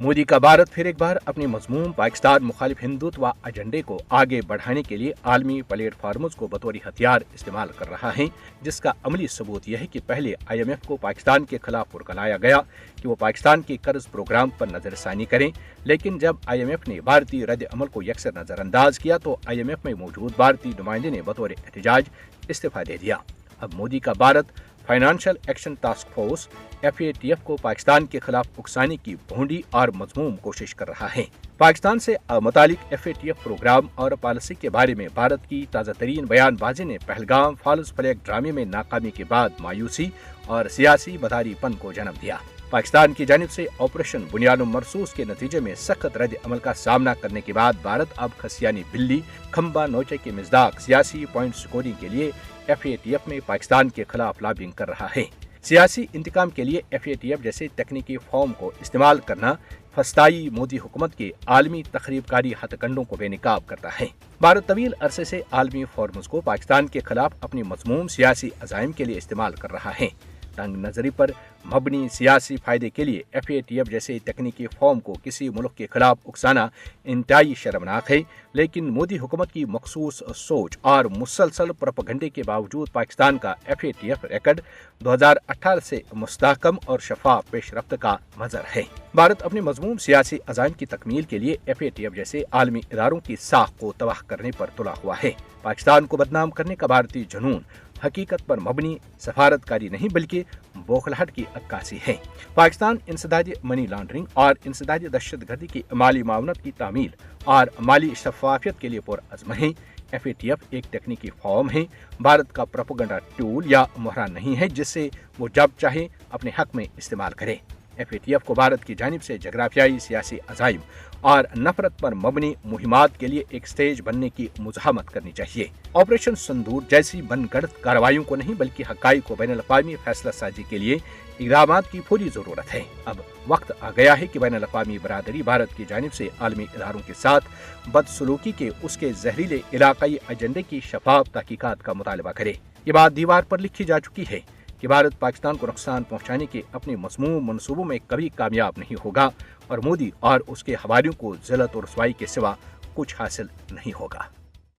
मोदी का भारत फिर एक बार अपनी मजमून पाकिस्तान मुखालिफ हिंदुत्व एजेंडे को आगे बढ़ाने के लिए आलमी प्लेटफार्मों को बतौर हथियार इस्तेमाल कर रहा है, जिसका अमली सबूत यह है कि पहले IMF को पाकिस्तान के खिलाफ पुरकलाया गया कि वो पाकिस्तान के कर्ज प्रोग्राम पर नजरसानी करें, लेकिन जब IMF ने भारतीय रद्द अमल को यकसर नजरअंदाज किया तो IMF में मौजूद भारतीय नुमाइंदे ने बतौर एहतजाज इस्तीफा दे दिया। अब मोदी का Bharat financial action task force FATF को पाकिस्तान के खिलाफ उकसाने की भोंडी और मजमूम कोशिश कर रहा है। पाकिस्तान से मुतालिक FATF प्रोग्राम और पॉलिसी के बारे में भारत की ताज़ा तरीन बयानबाजी ने पहलगाम फॉल्स फ्लैग ड्रामे में नाकामी के बाद मायूसी और सियासी मदारीपन को जन्म दिया। पाकिस्तान की जानिब से ऑपरेशन बुनियादो मरसूस के नतीजे में सख्त रद्द अमल का सामना करने के बाद भारत अब खसियानी बिल्ली खम्बा नोचे के मिज़दाक सियासी पॉइंट स्कोरिंग के लिए FATF में पाकिस्तान के खिलाफ लॉबिंग कर रहा है। सियासी इंतकाम के लिए FATF जैसे तकनीकी फॉर्म को इस्तेमाल करना फस्ताई मोदी हुकूमत के आलमी तखरीबकारी हथकंडों को बेनकाब करता है। भारत तवील अरसे से आलमी फॉर्म्स को पाकिस्तान के खिलाफ अपनी मजमूम सियासी अज़ाइम के लिए इस्तेमाल कर रहा है। तंग नजरी पर मबनी सियासी फायदे के लिए FATF जैसे तकनीकी फॉर्म को किसी मुल्क के खिलाफ उकसाना इंतहाई शर्मनाक है, लेकिन मोदी हुकूमत की मखसूस सोच और मुसलसल प्रोपेगेंडे के बावजूद पाकिस्तान का FATF रिकॉर्ड 2018 से मुस्तहकम और शफाफ पेशरफ्त का मजर है। भारत अपने मजमूम सियासी अज़ाइम की तकमील के लिए FATF जैसे आलमी इदारों की साख को तबाह करने पर तुला हुआ है। पाकिस्तान को बदनाम करने का भारतीय जुनून हकीकत पर मबनी सफारतकारी नहीं बल्कि बौखलाहट की अक्कासी है। पाकिस्तान इंसदादी मनी लॉन्ड्रिंग और इंसदादी दहशतगर्दी की माली मावनत की तामील और माली शफाफियत के लिए पुरअज़्म है। FATF एक तकनीकी फॉर्म है, भारत का प्रोपेगेंडा टूल या मुहरा नहीं है जिससे वो जब चाहे अपने हक में इस्तेमाल करे। FATF को भारत की जानिब से जगराफियाई सियासी अज़ाइम और नफरत पर मबनी मुहिमात के लिए एक स्टेज बनने की मुज़ाहमत करनी चाहिए। ऑपरेशन सिंदूर जैसी मनगढ़ंत कार्रवाइयों को नहीं बल्कि हक़ाइक़ को बैनुल-अक़वामी फैसला साजी के लिए इक़दामात की पूरी ज़रूरत है। अब वक्त आ गया है कि बैनुल-अक़वामी बरादरी भारत की जानिब से आलमी इदारों के साथ बदसलूकी के उसके जहरीले इलाक़ाई एजेंडे की शफाफ तहकीकात का मुतालबा करे। ये बात दीवार पर लिखी जा चुकी है कि भारत पाकिस्तान को नुकसान पहुंचाने के अपने मज़मूम मनसूबों में कभी कामयाब नहीं होगा और मोदी और उसके हवारियों को ज़िल्लत और रुसवाई के सिवा कुछ हासिल नहीं होगा।